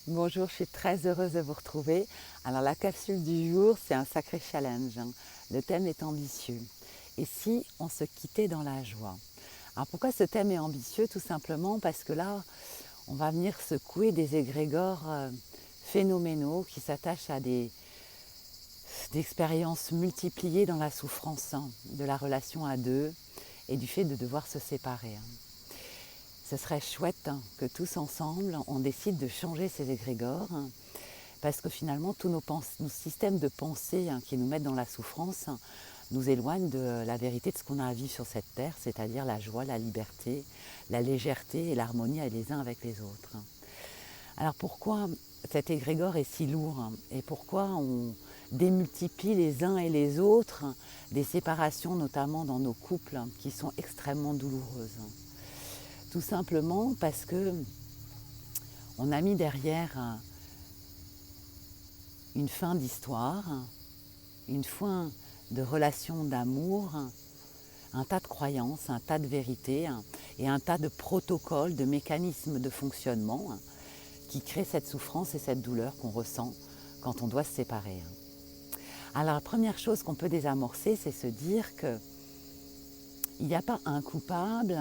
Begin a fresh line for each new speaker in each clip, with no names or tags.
Bonjour, je suis très heureuse de vous retrouver. Alors la capsule du jour, c'est un sacré challenge, hein. Le thème est ambitieux. Et si on se quittait dans la joie? Alors pourquoi ce thème est ambitieux? Tout simplement parce que là, on va venir secouer des égrégores phénoménaux qui s'attachent à des expériences multipliées dans la souffrance, hein, de la relation à deux et du fait de devoir se séparer, hein. Ce serait chouette, hein, que tous ensemble, on décide de changer ces égrégores, hein, parce que finalement, tous nos systèmes de pensée, hein, qui nous mettent dans la souffrance, hein, nous éloignent de la vérité de ce qu'on a à vivre sur cette terre, c'est-à-dire la joie, la liberté, la légèreté et l'harmonie les uns avec les autres, hein. Alors pourquoi cet égrégore est si lourd, hein, et pourquoi on démultiplie les uns et les autres, hein, des séparations, notamment dans nos couples, hein, qui sont extrêmement douloureuses, hein. Tout simplement parce que on a mis derrière une fin d'histoire, une fin de relation d'amour, un tas de croyances, un tas de vérités et un tas de protocoles, de mécanismes de fonctionnement qui créent cette souffrance et cette douleur qu'on ressent quand on doit se séparer. Alors la première chose qu'on peut désamorcer, c'est se dire qu'il n'y a pas un coupable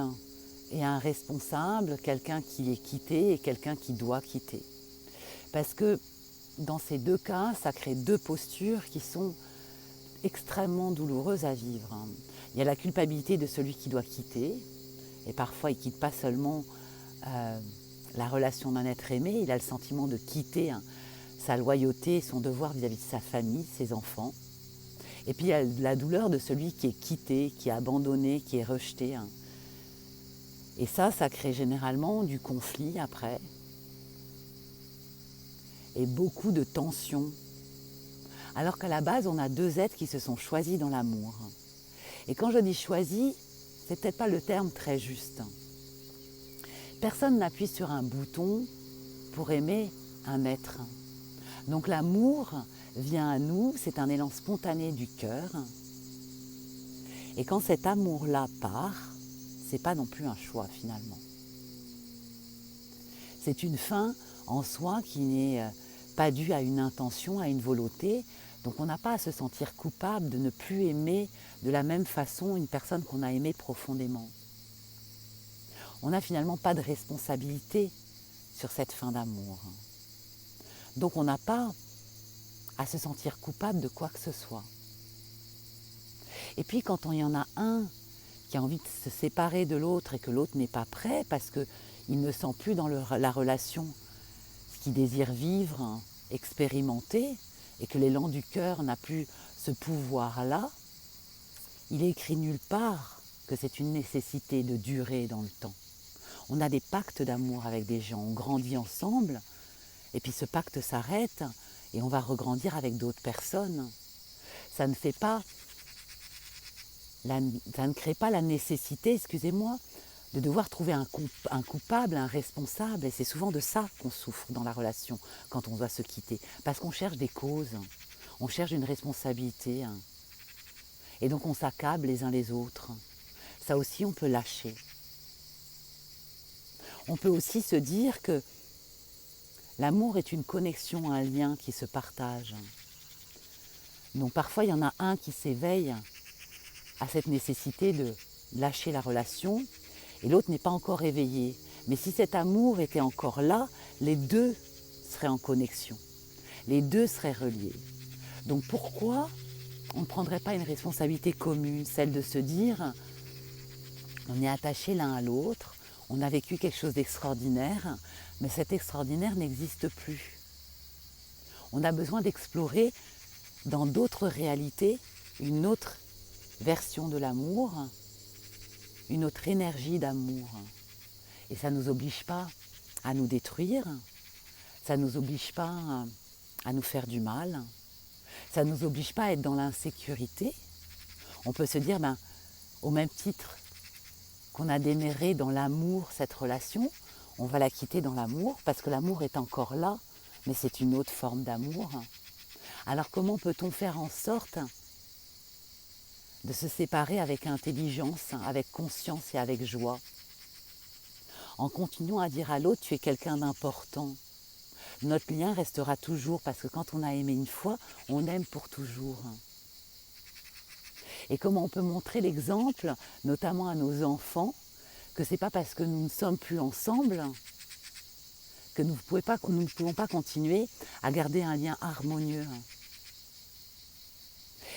et un responsable, quelqu'un qui est quitté et quelqu'un qui doit quitter. Parce que dans ces deux cas, ça crée deux postures qui sont extrêmement douloureuses à vivre, hein. Il y a la culpabilité de celui qui doit quitter, et parfois il ne quitte pas seulement la relation d'un être aimé, il a le sentiment de quitter, hein, sa loyauté, son devoir vis-à-vis de sa famille, ses enfants. Et puis il y a la douleur de celui qui est quitté, qui est abandonné, qui est rejeté, hein. Et ça crée généralement du conflit après, et beaucoup de tensions. Alors qu'à la base, on a deux êtres qui se sont choisis dans l'amour. Et quand je dis choisis, c'est peut-être pas le terme très juste. Personne n'appuie sur un bouton pour aimer un être. Donc l'amour vient à nous, c'est un élan spontané du cœur. Et quand cet amour-là part, c'est pas non plus un choix finalement. C'est une fin en soi qui n'est pas due à une intention, à une volonté. Donc on n'a pas à se sentir coupable de ne plus aimer de la même façon une personne qu'on a aimée profondément. On n'a finalement pas de responsabilité sur cette fin d'amour. Donc on n'a pas à se sentir coupable de quoi que ce soit. Et puis quand il y en a un qui a envie de se séparer de l'autre et que l'autre n'est pas prêt parce qu'il ne sent plus dans la relation ce qu'il désire vivre, expérimenter, et que l'élan du cœur n'a plus ce pouvoir-là, il est écrit nulle part que c'est une nécessité de durer dans le temps. On a des pactes d'amour avec des gens, on grandit ensemble, et puis ce pacte s'arrête, et on va regrandir avec d'autres personnes. Ça ne crée pas la nécessité, excusez-moi, de devoir trouver un coupable, un responsable. Et c'est souvent de ça qu'on souffre dans la relation quand on doit se quitter. Parce qu'on cherche des causes, on cherche une responsabilité. Et donc on s'accable les uns les autres. Ça aussi, on peut lâcher. On peut aussi se dire que l'amour est une connexion, un lien qui se partage. Donc parfois, il y en a un qui s'éveille à cette nécessité de lâcher la relation et l'autre n'est pas encore éveillé. Mais si cet amour était encore là, les deux seraient en connexion. Les deux seraient reliés. Donc pourquoi on ne prendrait pas une responsabilité commune, celle de se dire on est attachés l'un à l'autre, on a vécu quelque chose d'extraordinaire, mais cet extraordinaire n'existe plus. On a besoin d'explorer dans d'autres réalités une autre version de l'amour, une autre énergie d'amour. Et ça ne nous oblige pas à nous détruire, ça ne nous oblige pas à nous faire du mal, ça ne nous oblige pas à être dans l'insécurité. On peut se dire, au même titre qu'on a démarré dans l'amour cette relation, on va la quitter dans l'amour parce que l'amour est encore là, mais c'est une autre forme d'amour. Alors comment peut-on faire en sorte de se séparer avec intelligence, avec conscience et avec joie, en continuant à dire à l'autre tu es quelqu'un d'important. notre lien restera toujours, parce que quand on a aimé une fois, on aime pour toujours. Et comment on peut montrer l'exemple, notamment à nos enfants, que c'est pas parce que nous ne sommes plus ensemble que nous ne pouvons pas continuer à garder un lien harmonieux.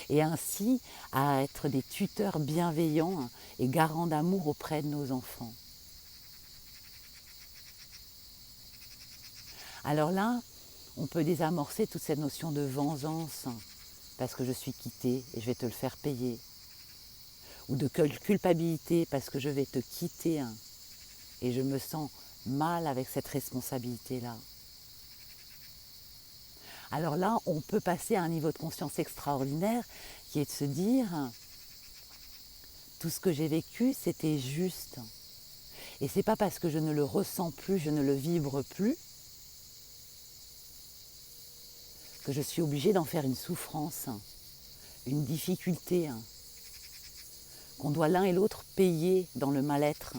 Et ainsi à être des tuteurs bienveillants et garants d'amour auprès de nos enfants. Alors là, on peut désamorcer toute cette notion de vengeance, parce que je suis quittée et je vais te le faire payer. Ou de culpabilité, parce que je vais te quitter et je me sens mal avec cette responsabilité-là. Alors là, on peut passer à un niveau de conscience extraordinaire qui est de se dire tout ce que j'ai vécu, c'était juste. Et c'est pas parce que je ne le ressens plus, je ne le vibre plus, que je suis obligée d'en faire une souffrance, une difficulté, qu'on doit l'un et l'autre payer dans le mal-être.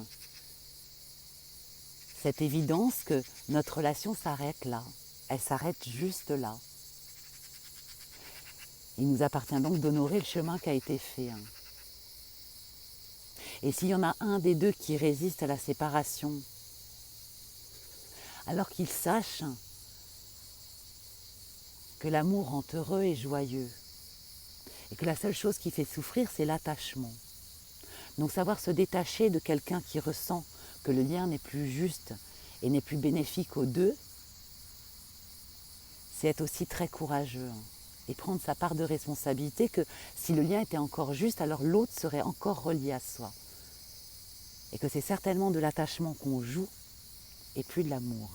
Cette évidence que notre relation s'arrête là, elle s'arrête juste là. Il nous appartient donc d'honorer le chemin qui a été fait. Et s'il y en a un des deux qui résiste à la séparation, alors qu'il sache que l'amour rend heureux et joyeux, et que la seule chose qui fait souffrir, c'est l'attachement. Donc savoir se détacher de quelqu'un qui ressent que le lien n'est plus juste et n'est plus bénéfique aux deux, c'est être aussi très courageux et prendre sa part de responsabilité que si le lien était encore juste, alors l'autre serait encore relié à soi. Et que c'est certainement de l'attachement qu'on joue et plus de l'amour.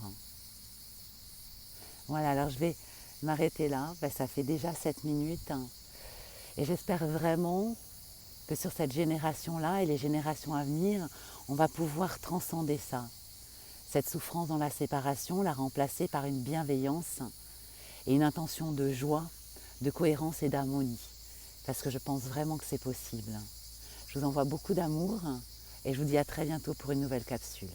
Voilà, alors je vais m'arrêter là. Ça fait déjà 7 minutes. Et j'espère vraiment que sur cette génération-là et les générations à venir, on va pouvoir transcender ça. Cette souffrance dans la séparation, la remplacer par une bienveillance et une intention de joie, de cohérence et d'harmonie. Parce que je pense vraiment que c'est possible. Je vous envoie beaucoup d'amour et je vous dis à très bientôt pour une nouvelle capsule.